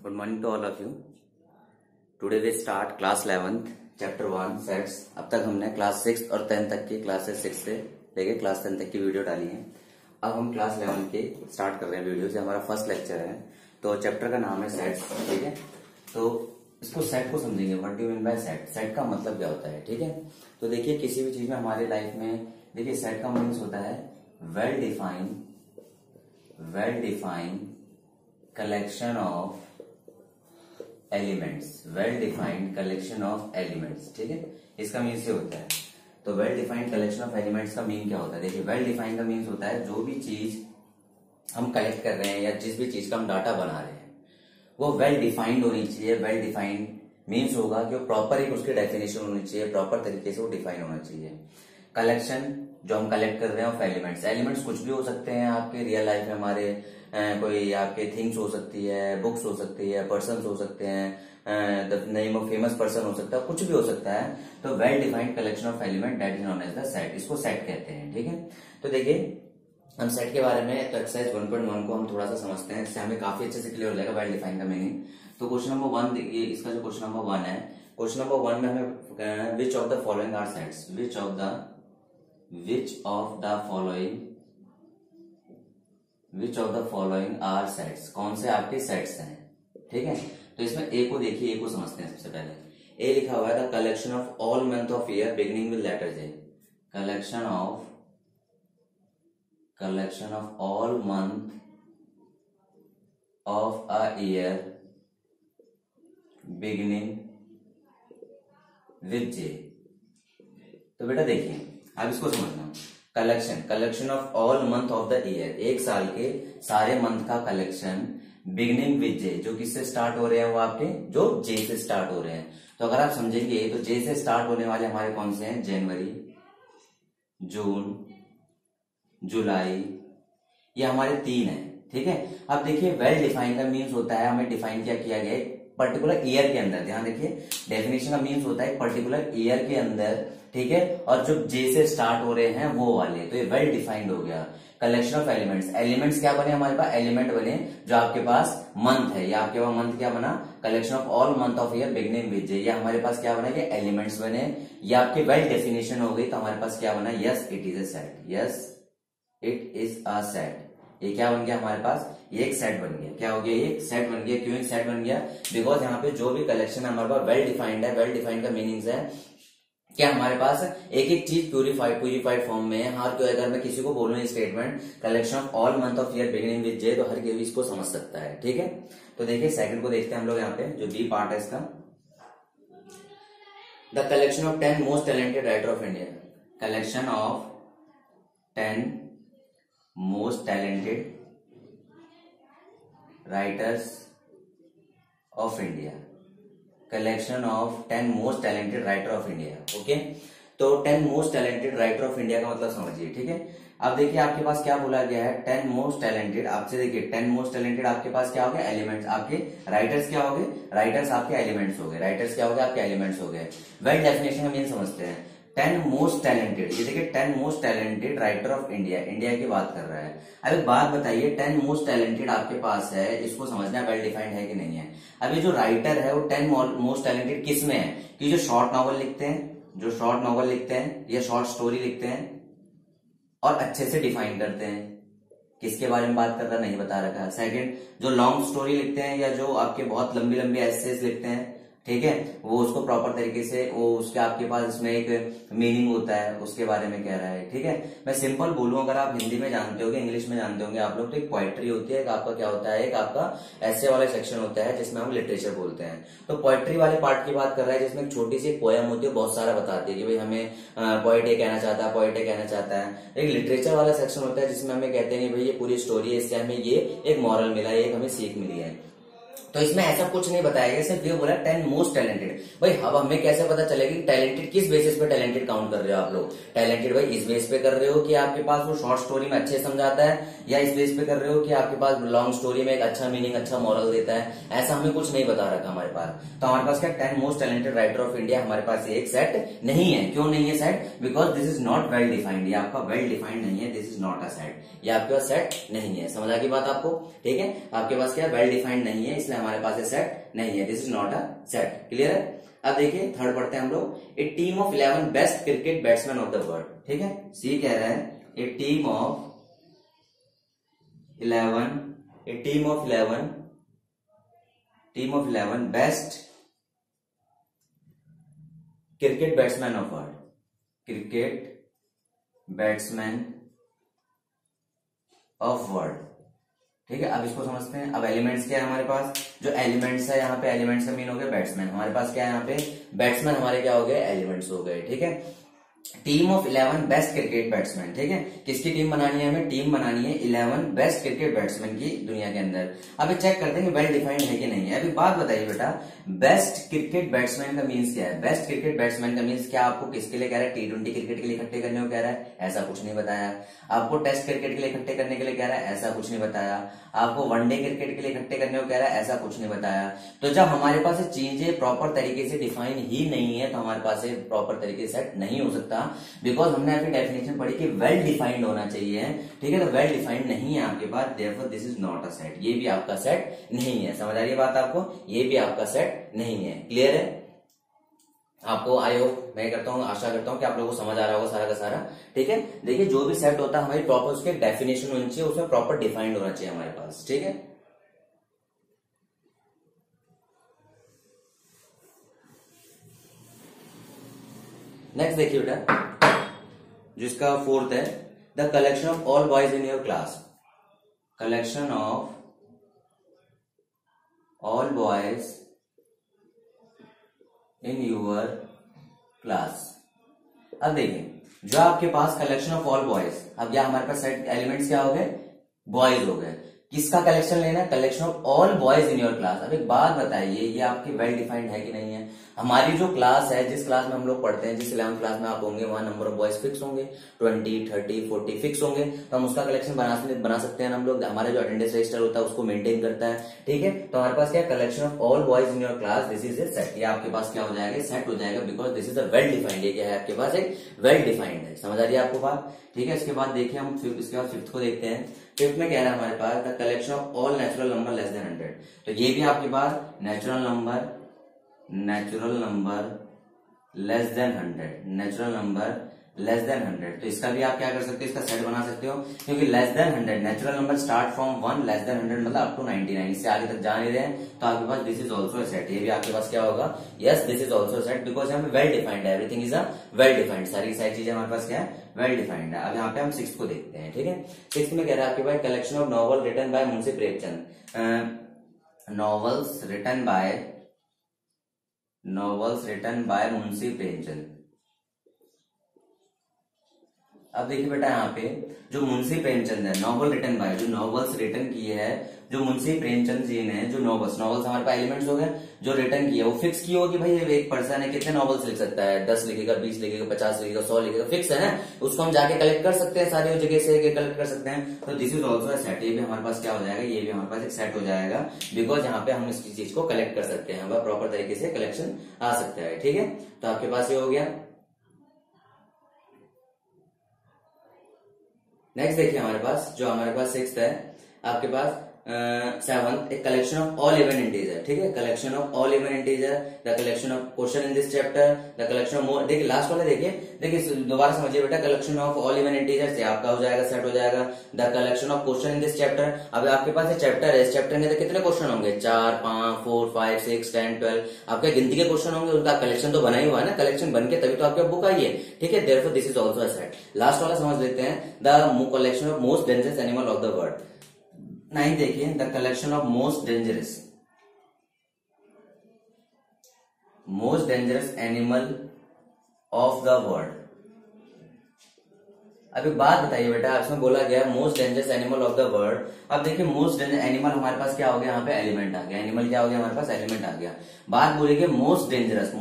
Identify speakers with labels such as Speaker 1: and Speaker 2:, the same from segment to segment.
Speaker 1: Good morning to all of you. Today we start class 11th chapter 1 sets. अब तक हमने class 6 और 10 तक की क्लासेस 6 से लेके क्लास 10 तक की वीडियो डाली है। अब हम क्लास 11 के स्टार्ट कर रहे हैं वीडियो से। हमारा फर्स्ट लेक्चर है, तो चैप्टर का नाम है सेट्स। ठीक है, तो इसको सेट को समझेंगे। What do you mean by set? Set का मतलब क्या होता है? ठीक है, तो देखिए किसी भी चीज में हमारे लाइफ में देखिए सेट का मीन्स होता है well defined collection of elements. Well defined collection of elements, ठीक है, इसका मीन्स ये होता है। तो well defined collection of elements का मीन क्या होता है? देखिए वेल डिफाइंड का मीन्स होता है जो भी चीज हम कलेक्ट कर रहे हैं या जिस भी चीज का हम डाटा बना रहे हैं वो वेल डिफाइंड होनी चाहिए। वेल डिफाइंड मीन्स होगा कि प्रॉपर एक उसकी डेफिनेशन होनी चाहिए, प्रॉपर तरीके से वो डिफाइन होना चाहिए। कलेक्शन जो हम कलेक्ट कर रहे हैं ऑफ एलिमेंट्स, एलिमेंट्स कुछ भी हो सकते हैं आपके रियल लाइफ में। हमारे कोई आपके थिंग्स हो सकती है, बुक्स हो सकती है, पर्सन हो सकते हैं, the name of famous person हो सकता है, कुछ भी हो सकता है। तो well defined collection of element that is known as the set, इसको सेट कहते हैं। ठीक है, तो देखिए हम सेट के बारे में एक्सरसाइज 1.1 को हम थोड़ा सा समझते हैं, इससे हमें काफी अच्छे से क्लियर हो जाएगा वेल डिफाइंड का मीनिंग। तो क्वेश्चन नंबर 1 देखिए, इसका जो क्वेश्चन नंबर 1 है, क्वेश्चन नंबर 1 में हमें which of the following are sets, which of the following are sets, कौन से आपके सेट्स हैं। ठीक है, तो इसमें ए को देखिए, ए को समझते हैं सबसे पहले। ए लिखा हुआ है the collection of all month of year beginning with letter J. Collection of all month of a year beginning with J. तो बेटा देखिए अब इसको समझना। Collection of all month of the year, एक साल के सारे मंथ का कलेक्शन बिगिनिंग विद जे, जो किससे स्टार्ट हो रहे हैं, वो आपके जो जे से स्टार्ट हो रहे हैं। तो अगर आप समझेंगे तो जे से स्टार्ट होने वाले हमारे कौन से हैं? जनवरी, जून, जुलाई, ये हमारे 3 हैं। ठीक है, अब देखिए वेल डिफाइंड का मीन्स होता है, हमें डिफाइन क्या किया गया है पर्टिकुलर ईयर के अंदर। ध्यान देखिए, डेफिनेशन का मीन्स होता है पर्टिकुलर ईयर के अंदर। ठीक है, और जो जे से स्टार्ट हो रहे हैं वो वाले, तो ये वेल डिफाइंड हो गया। कलेक्शन ऑफ एलिमेंट्स, एलिमेंट्स क्या बने हमारे पास? एलिमेंट बने जो आपके पास मंथ है, या आपके पास मंथ क्या बना? Collection of all month of year beginning with जे। या हमारे पास क्या बना? ये एलिमेंट्स बने, या आपकी वेल डेफिनेशन हो गई। तो हमारे पास क्या बना? Yes it is a set, yes it is a set. ये क्या बन गया हमारे पास? ये एक सेट बन गया। क्या हो गया? ये एक सेट बन गया। क्यों एक सेट बन गया? बिकॉज यहाँ पे जो भी कलेक्शन हमारे पास वेल डिफाइंड है। वेल डिफाइंड का मीनिंग है क्या हमारे पास एक एक चीज प्यूरिफाइड फॉर्म में है। हाँ, तो अगर मैं किसी को बोलूं statement collection of all month of year beginning with J, तो हर कोई इसको समझ सकता है। ठीक है, तो देखिए सेकंड को देखते हैं हम लोग। यहाँ पे जो बी पार्ट है इसका, the collection of 10 most talented writer of India. Collection of 10 most talented writers of India. Collection of 10 most talented writer of India. Okay, तो 10 most talented writer of India का मतलब समझिए। ठीक है, अब देखिए आपके पास क्या बोला गया है? 10 मोस्ट टैलेंटेड। आपसे देखिए 10 मोस्ट टैलेंटेड आपके पास क्या हो गया? एलिमेंट्स। आपके राइटर्स क्या हो गए? राइटर्स आपके एलिमेंट्स हो गए। राइटर्स क्या हो गए? आपके एलिमेंट्स हो गए। वेल डेफिनेशन का मीन समझते हैं। 10 मोस्ट टैलेंटेड, ये देखिए 10 most talented writer of India, India की बात कर रहा है। अब एक बात बताइए, 10 मोस्ट टैलेंटेड आपके पास है, इसको समझना वेल डिफाइंड है कि नहीं है। अब ये जो राइटर है वो 10 मोस्ट टैलेंटेड किस में है? कि जो शॉर्ट नॉवल लिखते हैं, या शॉर्ट स्टोरी लिखते हैं और अच्छे से डिफाइन करते हैं। किसके बारे में बात कर रहा है? नहीं बता रखा है। सेकंड, जो लॉन्ग स्टोरी लिखते हैं या जो आपके बहुत लंबी लंबी एसेस लिखते हैं, ठीक है, वो उसको प्रॉपर तरीके से वो उसके आपके पास इसमें एक मीनिंग होता है, उसके बारे में कह रहा है। ठीक है, मैं सिंपल बोलूं, अगर आप हिंदी में जानते होंगे, इंग्लिश में जानते होंगे आप लोग, तो एक पोएट्री होती है, एक आपका क्या होता है, एक आपका ऐसे वाला सेक्शन होता है जिसमें हम लिटरेचर बोलते हैं। तो पोएट्री वाले पार्ट की बात कर रहा है जिसमें एक छोटी सी पोएम होती है, बहुत सारा बताती है कि भाई हमें पोएट ये कहना चाहता है। एक लिटरेचर वाला सेक्शन होता है जिसमें हमें कहते हैं कि भाई ये पूरी स्टोरी है, इससे हमें ये एक मॉरल मिला है, एक हमें सीख मिली है। तो इसमें ऐसा कुछ नहीं बताया गया, सिर्फ ये बोला 10 मोस्ट टैलेंटेड। भाई अब हमें कैसे पता चलेगा कि टैलेंटेड किस बेसिस पे टैलेंटेड काउंट कर रहे हो आप लोग? टैलेंटेड भाई इस बेस पे कर रहे हो कि आपके पास वो शॉर्ट स्टोरी में अच्छे समझाता है, या इस बेस पे कर रहे हो कि आपके पास लॉन्ग स्टोरी में एक अच्छा मीनिंग, अच्छा मॉरल देता है? ऐसा हमें कुछ नहीं बता रखा हमारे पास। तो हमारे पास क्या 10 most talented writer of India, हमारे पास एक सेट नहीं है। क्यों नहीं है set? Because this is not well defined. ये आपका वेल डिफाइंड नहीं है, this is not a set, ये आपके पास सेट नहीं है। समझ आ गई बात आपको? ठीक है, आपके पास क्या वेल डिफाइंड नहीं है, इसलिए हमारे पास ये सेट नहीं है, this is not a set. Clear है? अब देखिए थर्ड पढ़ते हैं हम लोग। A team of 11 best cricket batsman of the world. ठीक है, सी कह रहा है a team of 11 best cricket batsman of world, cricket batsman of world. ठीक है, अब इसको समझते हैं। अब एलिमेंट्स क्या है हमारे पास, जो एलिमेंट्स है यहाँ पे, एलिमेंट्स का मीन हो गया बैट्समैन। हमारे पास क्या है यहाँ पे, बैट्समैन हमारे क्या हो गए, एलिमेंट्स हो गए। ठीक है, team of 11 best cricket batsman. ठीक है, किसकी टीम बनानी है हमें, टीम बनानी है 11 बेस्ट क्रिकेट बैट्समैन की दुनिया के अंदर। अभी चेक करते हैं कि वेल डिफाइंड है कि नहीं है। अभी बात बताइए बेटा, बेस्ट क्रिकेट बैट्समैन का मीन्स क्या है? बेस्ट क्रिकेट बैट्समैन का मीन्स क्या आपको किसके लिए कह रहा है, T20 क्रिकेट के लिए इकट्ठे करने को कह रहा है? ऐसा कुछ नहीं बताया। आपको टेस्ट क्रिकेट के लिए इकट्ठे करने के लिए कह रहा है? ऐसा कुछ नहीं बताया। आपको वनडे क्रिकेट के लिए इकट्ठे करने को कह रहा है? ऐसा कुछ नहीं बताया। तो जब हमारे पास ये चीजें प्रॉपर तरीके से डिफाइन ही नहीं है तो हमारे पास ये प्रॉपर तरीके से सेट नहीं हो सकता, बिकॉज हमने अभी डेफिनेशन पढ़ी कि वेल डिफाइंड होना चाहिए। ठीक है, तो वेल डिफाइंड नहीं है आपके पास, therefore this is not a set. ये भी आपका सेट नहीं है। समझ आ रही है बात आपको? ये भी आपका सेट नहीं है। क्लियर है आपको? आई होप, मैं करता हूँ, आशा करता हूँ कि आप लोगों को समझ आ रहा होगा सारा का सारा। ठीक है, देखिए जो भी सेट होता है हमारी प्रॉपर उसके डेफिनेशन होनी चाहिए, उसमें प्रॉपर डिफाइंड होना चाहिए हमारे पास। ठीक है, नेक्स्ट देखिए बेटा, जिसका फोर्थ है, the collection of all boys in your class. Collection of all boys in your class. अब देखिए, जो आपके पास कलेक्शन ऑफ ऑल बॉयज, अब यह हमारे पास सेट एलिमेंट्स क्या हो गए, बॉयज हो गए। किसका कलेक्शन लेना है, collection of all boys in your class. अब एक बात बताइए, ये आपकी वेल डिफाइंड है कि नहीं है? हमारी जो क्लास है, जिस क्लास में हम लोग पढ़ते हैं, जिस 11th क्लास में आप होंगे, वहां नंबर ऑफ बॉयज फिक्स होंगे, 20, 30, 40 फिक्स होंगे। तो हम उसका कलेक्शन बना सकते हैं हम लोग। हमारा जो अटेंडेंस रजिस्टर होता है उसको मेंटेन करता है। ठीक है, तो हमारे पास क्या है, collection of all boys in your class, this is a set. ये आपके पास क्या हो जाएगा, सेट हो जाएगा, because this is a well defined. ये क्या है आपके पास, एक वेल डिफाइंड है। समझ आ रही है आपको बात? ठीक है, इसके बाद देखिए हम इसके बाद फिफ्थ को देखते हैं। फिफ्थ में कह रहा है हमारे पास, the collection of all natural number less than 100। तो ये भी आपके पास नेचुरल नंबर लेस देन 100, तो इसका भी आप क्या कर सकते हो, इसका सेट बना सकते हो, क्योंकि less than 100 natural number start from 1, less than 100 मतलब अप टू 99, इससे आगे तक जा नहीं रहे हैं, तो आपके पास this is also a set. ये भी आपके पास क्या होगा, yes this is also set, because यहाँ पे वेल डिफाइंड है, everything is a well defined. सारी चीजें हमारे पास क्या है, वेल डिफाइंड है। अब यहाँ पे हम 6th को देखते हैं। ठीक है, 6th में कह रहा है आपके पास, collection of novel written by Munshi Premchand. Novels written by Munshi Premchand. अब देखिए बेटा, यहाँ पे जो मुंशी प्रेमचंद है, नॉवल रिटन बाय, जो नॉवेल्स रिटन की है जो मुंशी प्रेमचंद जी ने, जो नॉवेल्स हमारे पास एलिमेंट्स हो गए, जो रिटन की है वो फिक्स की होगी। भाई एक पर्सन है, कितने नॉवेल्स लिख सकता है, 10 लिखेगा, 20 लिखेगा, 50 लिखेगा, 100 लिखेगा, फिक्स है ना। उसको हम जाके कलेक्ट कर सकते हैं, सारी जगह से कलेक्ट कर सकते हैं। तो दिस इज ऑल्सो सेट। ये भी हमारे पास क्या हो जाएगा, ये भी हमारे पास एक सेट हो जाएगा, बिकॉज यहाँ पे हम इस चीज को कलेक्ट कर सकते हैं, प्रॉपर तरीके से कलेक्शन आ सकता है। ठीक है, तो आपके पास ये हो गया। नेक्स्ट देखिए हमारे पास, जो हमारे पास 6th है आपके पास, 7th, एक collection of all even integer. ठीक है, collection of all even integer, the collection of question in this chapter, the collection of more. देखिए लास्ट वाला देखिए दोबारा समझिए बेटा, collection of all even integer से आपका हो जाएगा, सेट हो जाएगा। The collection of question in this chapter, अब आपके पास ये चैप्टर है, इस चैप्टर में कितने क्वेश्चन होंगे, 4, 5, 4, 5, 6, 10, 12 आपके गिनती के क्वेश्चन होंगे, उनका कलेक्शन तो बना ही हुआ है ना, कलेक्शन बन के तभी तो आपके बुक आई है। ठीक है, therefore this is also a set. Last वाला समझ लेते हैं, the collection of most dangerous animal of the world. 9 देखिए, the collection of most dangerous animal of the world. अब एक बात बताइए बेटा, इसमें बोला गया most dangerous animal of the world. अब देखिए मोस्ट डेंजरस एनिमल हमारे पास क्या हो गया, यहाँ पे एलिमेंट आ गया, एनिमल क्या हो गया हमारे पास, एलिमेंट आ गया। बात बोलेंगे मोस्ट डेंजरस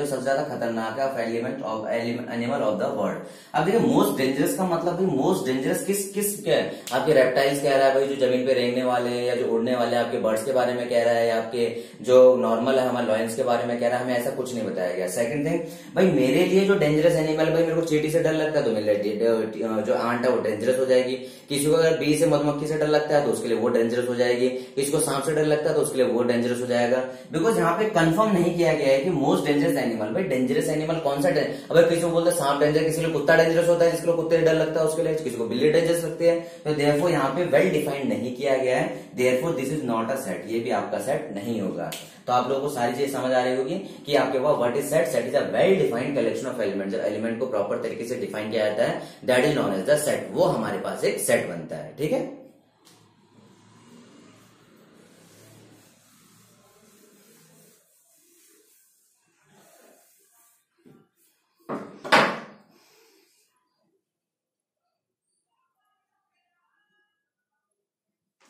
Speaker 1: सबसे ज्यादा खतरनाक element of animal of the world. अब देखिए मोस्ट डेंजरस का मतलब भाई, मोस्ट डेंजरस किस क्या है, आपके रेप्टाइल्स कह रहा है भाई, जो जमीन पे रेंगने वाले हैं या जो उड़ने वाले, आपके बर्ड्स के बारे में कह रहा है, या आपके जो नॉर्मल है हमारे लॉयंस के बारे में कह रहा है, हमें ऐसा कुछ नहीं बताया गया। सेकंड थिंग, भाई मेरे लिए जो डेंजरस एनिमल, भाई मेरे को चींटी से डर लगता है, तो मेरे जो आंट है वो डेंजरस हो जाएगी। किसी को अगर बी से मधुमक्खी से डर लगता है तो उसके लिए वो डेंजरस हो जाएगी, किसी को सांप से डर लगता है तो उसके लिए वो डेंजरस हो जाएगा। बिकॉज यहाँ पे कंफर्म नहीं किया गया है कि मोस्ट डेंजरस एनिमल, भाई डेंजरस एनिमल कौन सा। अगर किसी को बोलते हैं सांप डेंजर, किसी को कुत्ता डेंजरस होता है, जिसको कुत्ते से डर लगता है उसके लिए, किसी को बिल्ली डेंजरस लगती है। तो देयरफॉर यहाँ पे वेल डिफाइंड नहीं किया गया है, therefore this is not a set, ये भी आपका सेट नहीं होगा। तो आप लोगों को सारी चीज समझ आ रही होगी कि आपके पास what is set. Set is a well defined collection of element. जब एलिमेंट को प्रॉपर तरीके से डिफाइन किया जाता है that is known as the set, वो हमारे पास एक सेट बनता है। ठीक है,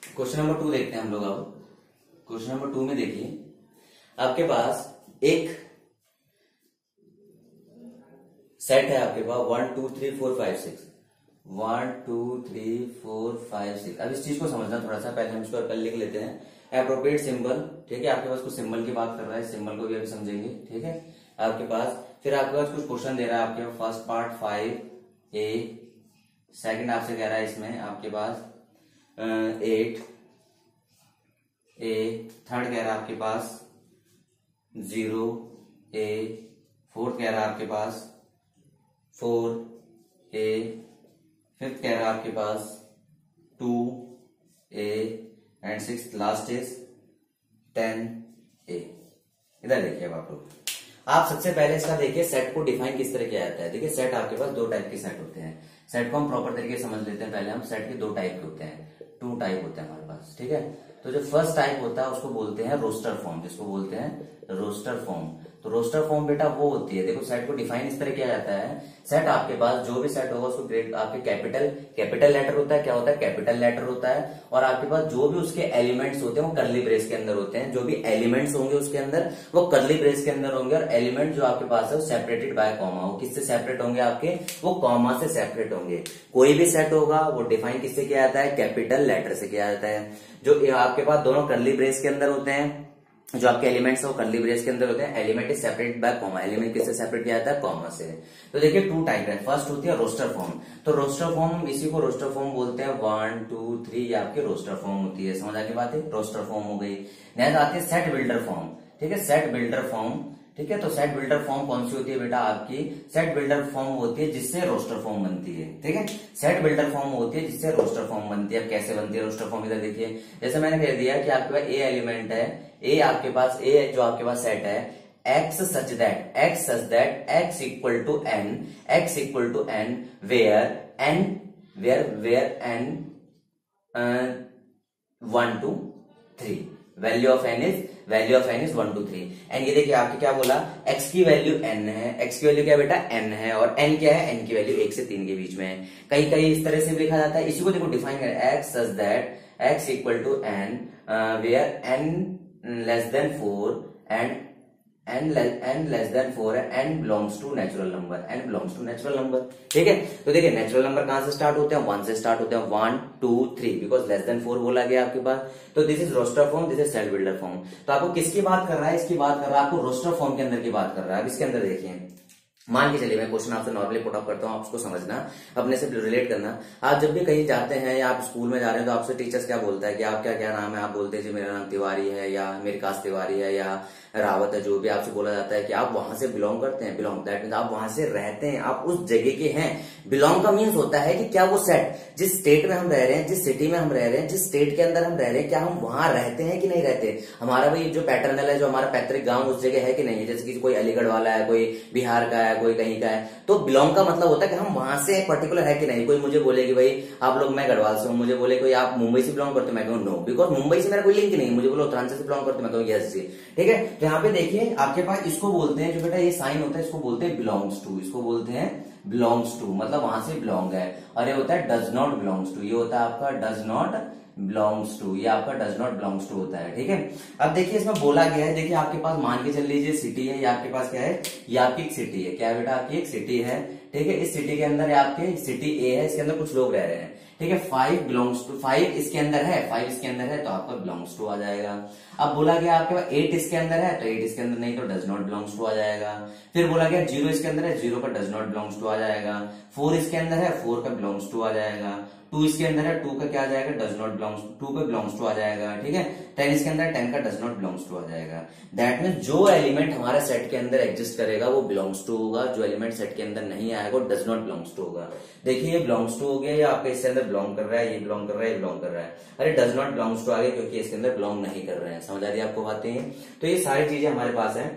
Speaker 1: क्वेश्चन नंबर 2 देखते हैं हम लोग। अब क्वेश्चन नंबर 2 में देखिए, आपके पास एक सेट है, आपके पास 1 2 3 4 5 6, 1 2 3 4 5 6। अब इस चीज को समझना थोड़ा सा, पहले हम इसको कल लिख लेते हैं। अप्रोप्रिएट सिंबल, ठीक है, आपके पास कुछ सिंबल की बात कर रहा है, सिंबल को भी अभी समझेंगे। ठीक है, आपके पास फिर आपके पास कुछ क्वेश्चन दे रहा है। आपके फर्स्ट पार्ट 5A, सेकंड आपसे कह रहा है इसमें आपके पास 8A, थर्ड कह रहा है आपके पास 0A, फोर्थ कह रहा है आपके पास 4A, फिफ्थ कह रहा है आपके पास 2A and six last is 10A। इधर देखिए, अब आप लोग, आप सबसे पहले इसका देखिए सेट को डिफाइन किस तरह किया जाता है। देखिए सेट आपके पास दो टाइप के सेट होते हैं। सेट को हम प्रॉपर तरीके से समझ लेते हैं। पहले हम सेट के दो टाइप के होते हैं, 2 टाइप होते हैं हमारे पास। ठीक है, तो जो फर्स्ट टाइप होता है उसको बोलते हैं रोस्टर फॉर्म, जिसको बोलते हैं रोस्टर फॉर्म। तो रोस्टर फॉर्म बेटा वो होती है, देखो सेट को डिफाइन इस तरह किया जाता है। सेट आपके पास जो भी सेट होगा उसको ग्रेड आपके कैपिटल लेटर होता है, क्या होता है, कैपिटल लेटर होता है। और आपके पास जो भी उसके एलिमेंट्स होते हैं वो कर्ली ब्रेस के अंदर होते हैं। जो भी एलिमेंट्स होंगे उसके अंदर वो कर्ली ब्रेस के अंदर होंगे। और एलिमेंट जो आपके पास है वो सेपरेटेड बाय कॉमा, वो किससे सेपरेट होंगे आपके, वो कॉमा से सेपरेट होंगे। कोई भी सेट होगा वो डिफाइन किससे किया जाता है, कैपिटल लेटर से किया जाता है। जो आपके पास दोनों कर्ली ब्रेस के अंदर होते हैं, जो आपके एलिमेंट्स है वो कर्ली ब्रेस के अंदर होते हैं। Element is separate by comma, element किससे सेपरेट किया जाता है, कॉमा से। तो देखिए 2 टाइप है। फर्स्ट होती है रोस्टर फॉर्म। तो रोस्टर फॉर्म, इसी को रोस्टर फॉर्म बोलते हैं। 1 2 3 ये आपकी रोस्टर फॉर्म होती है। समझ आ की बात है, रोस्टर फॉर्म हो गई। नेक्स्ट आती है सेट बिल्डर फॉर्म। ठीक है, सेट बिल्डर फॉर्म। ठीक है, तो सेट बिल्डर फॉर्म कौन सी होती है बेटा, आपकी सेट बिल्डर फॉर्म होती है जिससे रोस्टर फॉर्म बनती है। ठीक है, सेट बिल्डर फॉर्म होती है जिससे रोस्टर फॉर्म बनती है। अब कैसे बनती है रोस्टर फॉर्म, इधर देखिए, जैसे मैंने कह दिया कि आपके पास ए एलिमेंट है, ए आपके पास ए जो आपके पास सेट है, x such that x equal to n where n 1 to 3, value of n is 1 to 3। And ये देखिए आपके क्या बोला, x की वैल्यू n है, x की वैल्यू क्या बेटा n है, और n क्या है, n की वैल्यू 1 से 3 के बीच में है। कहीं इस तरह से भी लिखा जाता है। इसी को देखो डिफाइन कर, x such that x equal to n where n less than 4 and n less than 4 है, n belongs to natural number। ठीक है, तो देखिए नेचुरल नंबर कहां से स्टार्ट होते हैं, 1 से स्टार्ट होते हैं, 1 2 3, बिकॉज लेस देन 4 बोला गया आपके पास। तो this is roster form, this is set builder form. तो आपको किसकी बात कर रहा है, इसकी बात कर रहा है, आपको रोस्टर फॉर्म के अंदर की बात कर रहा है। अब इसके अंदर देखिए, मान के चलिए मैं क्वेश्चन आपसे नॉर्मली पुट अप करता हूँ, आप उसको समझना, अपने से रिलेट करना। आप जब भी कहीं जाते हैं या आप स्कूल में जा रहे हैं तो आपसे टीचर्स क्या बोलता है कि आप क्या नाम है, आप बोलते हैं जी मेरा नाम तिवारी है या मेरी कास्ट तिवारी है या रावत है, जो भी आपसे बोला जाता है कि आप वहां से बिलोंग करते हैं। बिलोंग दैट मीन्स आप वहां से रहते हैं, आप उस जगह के हैं। बिलोंग का मीन्स होता है कि क्या वो सेट, जिस स्टेट में हम रह रहे हैं, जिस सिटी में हम रह रहे हैं, जिस स्टेट के अंदर हम रह रहे हैं, क्या हम वहां रहते हैं कि नहीं रहते। हमारा भाई जो पैटर्नल है, जो हमारा पैतृक गांव उस जगह है कि नहीं है। जैसे कि कोई अलीगढ़ वाला है, कोई बिहार का है, कोई कहीं का है। तो बिलोंग का मतलब होता है कि हम वहां से पर्टिकुलर है कि नहीं। कोई मुझे बोले कि भाई आप लोग, मैं गढ़वाल से हूँ, मुझे बोले कोई आप मुंबई से बिलोंग करते हो, मैं कहूँ नो, बिकॉज मुंबई से मेरा कोई लिंक नहीं। मुझे बोलो उत्तरांचल से बिलोंग करते हो, मैं कहूँ यस जी। ठीक है, तो यहाँ पे देखिए आपके पास इसको बोलते हैं, जो बेटा ये साइन होता है इसको बोलते हैं बिलोंग्स टू, इसको बोलते हैं बिलोंग्स टू, मतलब वहां से बिलोंग है। और ये होता है डज नॉट बिलोंग्स टू, ये होता है आपका डज नॉट बिलोंग्स टू, ये आपका डज नॉट बिलोंग्स टू होता है। ठीक है, अब देखिए इसमें बोला गया है, देखिए आपके पास मान के चल लीजिए सिटी है, ये आपके पास क्या है, ये आपकी एक सिटी है। क्या है बेटा, आपकी एक सिटी है। ठीक है, इस सिटी के अंदर आपके सिटी ए है, इसके अंदर कुछ लोग रह रहे हैं। ठीक है, 5 बिलोंग्स टू, 5 इसके अंदर है, 5 इसके अंदर है, तो आपका बिलोंग्स टू आ जाएगा। अब बोला गया आपके पास 8 इसके अंदर है, तो 8 इसके अंदर नहीं, तो डज नॉट बिलोंग्स टू आ जाएगा। फिर बोला गया 0 इसके अंदर है, 0 का डज नॉट बिलोंग्स टू आ जाएगा। 4 इसके अंदर है, 4 का बिलोंग्स टू आ जाएगा। 2 इसके अंदर है, 2 का क्या आ जाएगा, डज नॉट बिलोंग्स, 2 का बिलोंग्स टू आ जाएगा, ठीक है। 10 इसके अंदर, 10 का डज नॉट बिलोंग्स टू आ जाएगा। दैट मीन जो एलिमेंट हमारे सेट के अंदर एग्जिस्ट करेगा वो बिलोंग्स टू होगा, जो एलिमेंट सेट के अंदर नहीं आएगा वो डज नॉट बिलोंग्स टू होगा। देखिए ये बिलोंग्स टू हो गया, ये आपके इसके अंदर बिलोंग कर रहा है, ये बिलोंग कर रहा है, ये बिलोंग कर रहा है। अरे डज नॉट बिलोंग्स टू आ गया क्योंकि इसके अंदर बिलोंग नहीं कर रहे हैं। समझ आ रही है आपको बातें हैं। तो ये सारी चीजें हमारे पास है।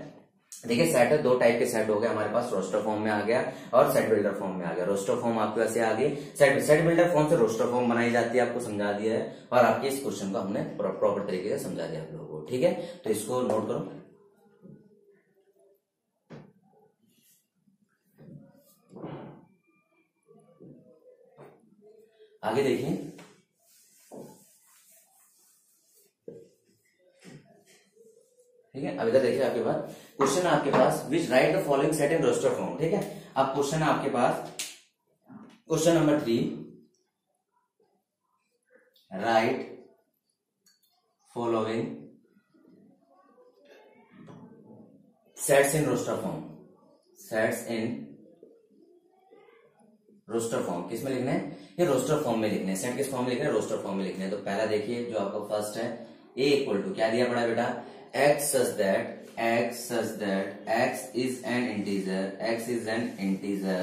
Speaker 1: देखिए सेट है, दो टाइप के सेट हो गए हमारे पास, रोस्टर फॉर्म में आ गया और सेट बिल्डर फॉर्म में आ गया। रोस्टर फॉर्म आपके पास आ गई, सेट बिल्डर फॉर्म से रोस्टर फॉर्म बनाई जाती है, आपको समझा दिया है और आपके इस क्वेश्चन को हमने प्रॉपर तरीके से समझा दिया आप लोगों को, ठीक है। तो इसको नोट करो। आगे देखिए, ठीक है। अब इधर देखिए आपके पास क्वेश्चन है आपके पास, which write the following set in roster form, ठीक है। अब क्वेश्चन है आपके पास, question number 3, write following sets in roster form, sets in roster form. किस में लिखना है, ये रोस्टर फॉर्म में लिखने हैं। सेट किस फॉर्म में लिखना है, रोस्टर फॉर्म में लिखने हैं। तो पहला देखिए जो आपका फर्स्ट है, ए इक्वल टू क्या दिया पड़ा बेटा, x such that x is an integer, x is an integer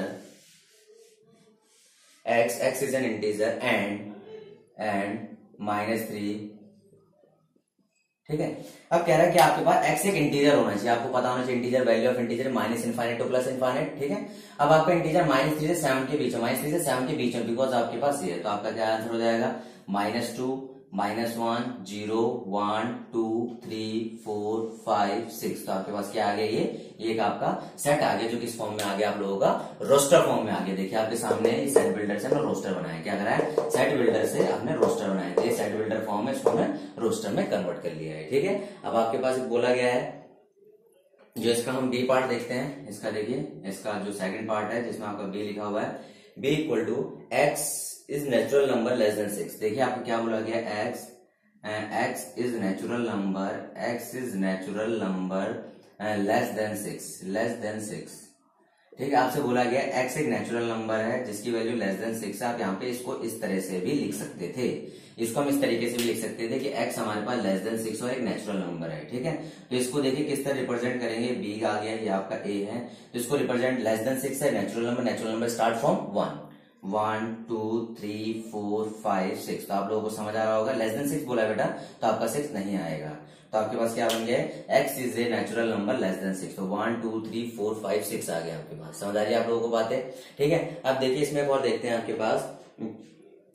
Speaker 1: and -3, ठीक है। अब कह रहा है कि आपके पास x एक इंटीजर होना चाहिए, आपको पता होना चाहिए integer value of integer minus infinite two plus infinite, ठीक है। अब आपका इंटीजर -3 से 7 के बीच है, -3 से 7 के बीच है, बिकॉज आपके पास ये है। तो आपका क्या आंसर हो जाएगा, -2 -1 0 1 2 3 4 5 6। तो आपके पास क्या आ गया, ये एक आपका सेट आ गया जो किस फॉर्म में आ गया आप लोगों का, रोस्टर फॉर्म में आ गया। देखिए आपके सामने सेट बिल्डर से हमने रोस्टर बनाया, क्या करा है, सेट बिल्डर से हमने रोस्टर बनाया। तो ये सेट बिल्डर फॉर्म है, इसको हमने रोस्टर में कन्वर्ट कर लिया है, ठीक है। अब आपके पास बोला गया है जो इसका हम बी पार्ट देखते हैं, इसका देखिए, इसका जो सेकंड पार्ट है जिसमें आपका बी लिखा हुआ है, B equal to X is natural number less than 6। देखिए आपको क्या बोला गया, x is natural number less than 6, ठीक है। आपसे बोला गया x एक नेचुरल नंबर है जिसकी वैल्यू लेस देन 6 है। आप यहाँ पे इसको इस तरह से भी लिख सकते थे, इसको हम इस तरीके से भी लिख सकते थे कि x हमारे पास लेस देन 6 और एक नेचुरल नंबर है, ठीक है। तो इसको देखिए किस तरह रिप्रेजेंट करेंगे, b आ गया, ये आपका a है, तो इसको रिप्रेजेंट लेस देन 6 है, नेचुरल नंबर स्टार्ट फ्रॉम 1 2 3 4 5 6। तो आप लोगों को समझ आ रहा होगा, लेस देन 6 बोला बेटा तो आपका 6 नहीं आएगा। तो आपके पास क्या बन गया, x is a natural number less than 6। तो 1 2 3 4 5 6 आ गया आपके पास। समझ आ रही है आप लोगों को बातें, ठीक है। अब देखिए इसमें एक और देखते हैं आपके पास,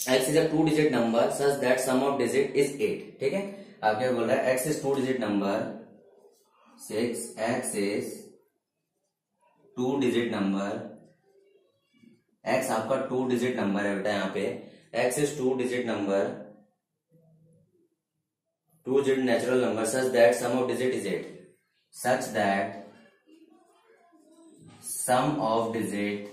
Speaker 1: x is a 2 digit number such that sum of digit is 8, ठीक है। आप क्या बोल रहा है, x is 2 digit number 6, x is 2 digit number, x आपका 2 डिजिट नंबर है बेटा, यहाँ पे x is 2 digit number, 2 digit natural number such that sum of digit is 8, such that sum of digit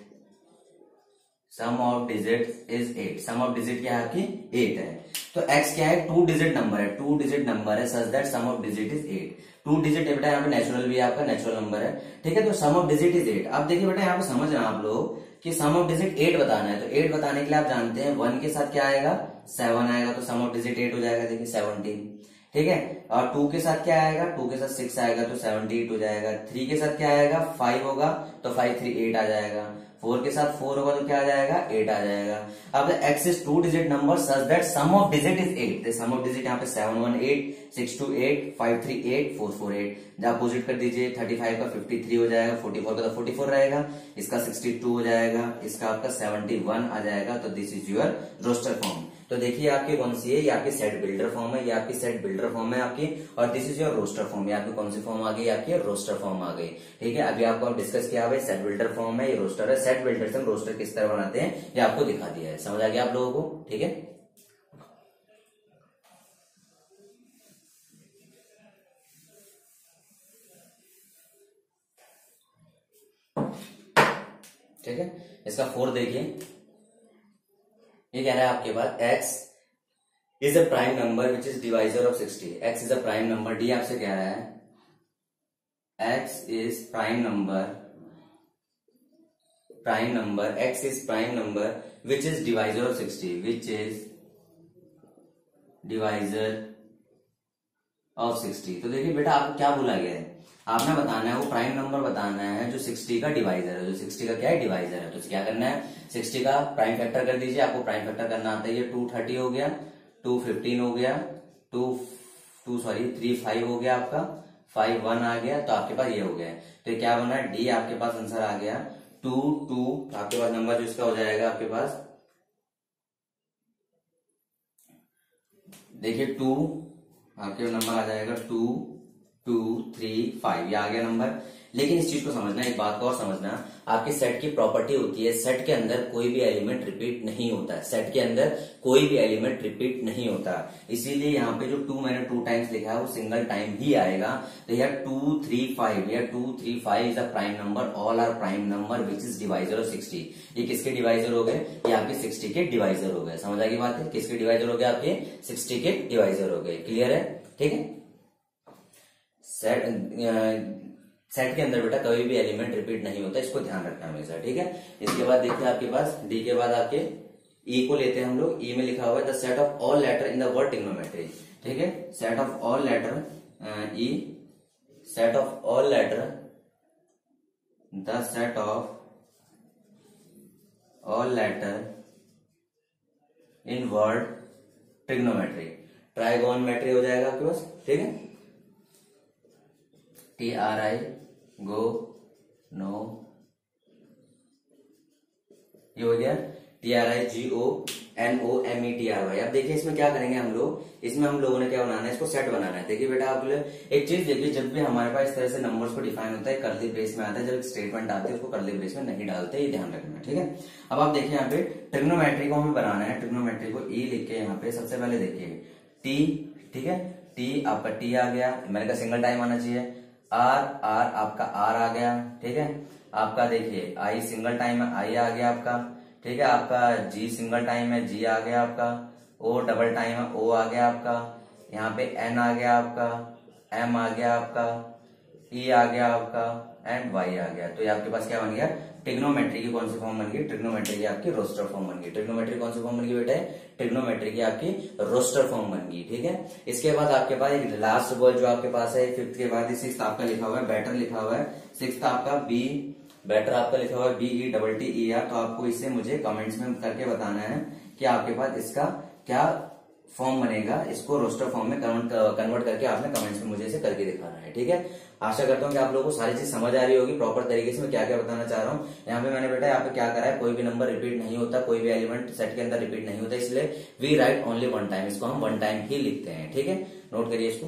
Speaker 1: is 8। Sum of digit क्या है आपकी 8 है। तो x क्या है, 2 डिजिट नंबर है, such that sum of digit is 8। 2 digit है बेटा, यहाँ पे नेचुरल भी आपका नेचुरल नंबर है, ठीक है। तो सम ऑफ डिजिट इज 8। अब देखिए बेटा यहाँ पे समझ रहे हैं आप लोग कि सम ऑफ डिजिट 8 बताना है। तो 8 बताने के लिए आप जानते हैं 1 के साथ क्या आएगा, 7 आएगा, तो सम ऑफ डिजिट 8 हो जाएगा, देखिए 17, ठीक है। और 2 के साथ क्या आएगा, 2 के साथ 6 आएगा तो 78 हो जाएगा। 3 के साथ क्या आएगा, 5 होगा तो 5 3 8 आ जाएगा। 4 के साथ 4 होगा तो क्या आ जाएगा, 8 आ जाएगा। अब x is 2 digit number such that sum of digit is 8। Sum of digit यहाँ पे 7 1 8 6 2 8 5 3 8 4 4 8। जब अपोजिट कर दीजिए, 35 का 53 हो जाएगा, 44 का तो 44 रहेगा, इसका 62 हो जाएगा, इसका आपका 71 आ जाएगा। तो this is your roster form. तो देखिए आपकी कौन सी है, ये आपकी सेट बिल्डर फॉर्म है, ये आपकी सेट बिल्डर फॉर्म है आपकी, और this is your roster form. ये आपकी कौन सी फॉर्म आ गई, आपकी रोस्टर फॉर्म आ गई, ठीक है। अभी आपको डिस्कस किया हुआ सेट बिल्डर फॉर्म है, ये रोस्टर है। सेट बिल्डर से हम रोस्टर किस तरह बनाते हैं ये आपको दिखा दिया है। समझ आ गया आप लोगों को, ठीक है। ठीक है, इसका 4 देखिए, ये कह रहा है आपके पास x is a prime number which is divisor of 60। x is a prime number, D आपसे कह रहा है x is prime number prime number, x is prime number which is divisor of 60, which is divisor of 60। तो देखिए बेटा आपको क्या बोला गया है, आपने बताना है वो प्राइम नंबर बताना है जो 60 का डिवाइजर है, जो 60 का क्या है डिवाइजर है। तो क्या करना है, 60 का प्राइम फैक्टर कर दीजिए, आपको प्राइम फैक्टर करना आता है। ये 230 हो गया, 215 हो गया, 35 हो गया, आपका 51 आ गया, तो आपके पास ये हो गया। तो ये क्या बना, डी आपके पास आंसर आ गया 2 आपके पास नंबर जो इसका हो जाएगा आपके पास, देखिए 2 आपके नंबर आ जाएगा 2 2 3 5, ये आ गया नंबर। लेकिन इस चीज को समझना, एक बात को और समझना, आपके सेट की प्रॉपर्टी होती है, सेट के अंदर कोई भी एलिमेंट रिपीट नहीं होता है, सेट के अंदर कोई भी एलिमेंट रिपीट नहीं होता। इसीलिए यहाँ पे जो 2 मैंने 2 टाइम्स लिखा है वो सिंगल टाइम ही आएगा। तो यह 2 3 5, यह 2 3 5 is a prime number, all are prime number which is divisor of 60। ये किसके डिवाइजर हो गए, ये आपके 60 के डिवाइजर हो गए। समझ आ गई बात है, किसके डिवाइजर हो गए, आपके 60 के डिवाइजर हो गए। क्लियर है, ठीक है। सेट के अंदर बेटा कोई भी एलिमेंट रिपीट नहीं होता, इसको ध्यान रखना हमेशा, ठीक है। इसके बाद देखिए आपके पास डी के बाद आपके ई को लेते हैं हम लोग। ई में लिखा हुआ है the set of all letter in the word trigonometry, ठीक है। सेट ऑफ ऑल लेटर, ई set of all letter, the set of all letter in word trigonometry, trigonometry हो जाएगा आपके पास, ठीक है। TRI गो नो, ये हो गया TRIGONOMETRY। अब देखिए इसमें क्या करेंगे हम लोग, इसमें हम लोगों ने क्या बनाना है, इसको सेट बनाना है। देखिए बेटा आप एक चीज देखिए, जब भी हमारे पास इस तरह से नंबर्स को डिफाइन होता है कर्ली ब्रेस में आता है, जब एक स्टेटमेंट आती है उसको कर्ली ब्रेस में नहीं डालते, ये ध्यान रखना, ठीक है। अब आप देखिए यहाँ पे ट्रिग्नोमेट्री को हमें बनाना है, ट्रिग्नोमेट्री को ई लिख के यहाँ पे सबसे पहले देखिए टी, ठीक है। टी आपका टी आ गया, मैंने कहा सिंगल टाइम आना चाहिए। आर आपका आर आ गया, ठीक है। आपका देखिए आई सिंगल टाइम है, आई आ गया आपका, ठीक है। आपका जी सिंगल टाइम है, जी आ गया आपका। ओ डबल टाइम है, ओ आ गया आपका। यहाँ पे एन आ गया आपका, एम आ गया आपका, ई आ गया आपका, एंड वाई आ गया। तो ये आपके पास क्या बन गया, ट्रिग्नोमेट्री की कौन सी फॉर्म बन गई, ट्रिग्नोमेट्री की आपकी रोस्टर फॉर्म बन गई। ट्रिग्नोमेट्री कौन सी फॉर्म बन गई बेटा, ट्रिग्नोमेट्री की आपकी रोस्टर फॉर्म बन गई, ठीक है। इसके बाद आपके पास एक लास्ट वर्ड जो आपके पास है, फिफ्थ के बाद सिक्स आपका लिखा हुआ है बेटर लिखा हुआ है, सिक्स आपका बी बेटर आपका लिखा हुआ है BETTER। तो आपको इसे मुझे कमेंट्स में करके बताना है कि आपके पास इसका क्या फॉर्म बनेगा, इसको रोस्टर फॉर्म में कन्वर्ट करके आपने कमेंट्स में मुझे इसे करके दिखाना है, ठीक है। आशा करता हूँ कि आप लोगों को सारी चीज समझ आ रही होगी प्रॉपर तरीके से मैं क्या क्या बताना चाह रहा हूँ। यहाँ पे मैंने बेटा यहाँ पे क्या करा है, कोई भी नंबर रिपीट नहीं होता, कोई भी एलिमेंट सेट के अंदर रिपीट नहीं होता, इसलिए we write only one time, इसको हम वन टाइम ही लिखते हैं, ठीक है। नोट करिए इसको।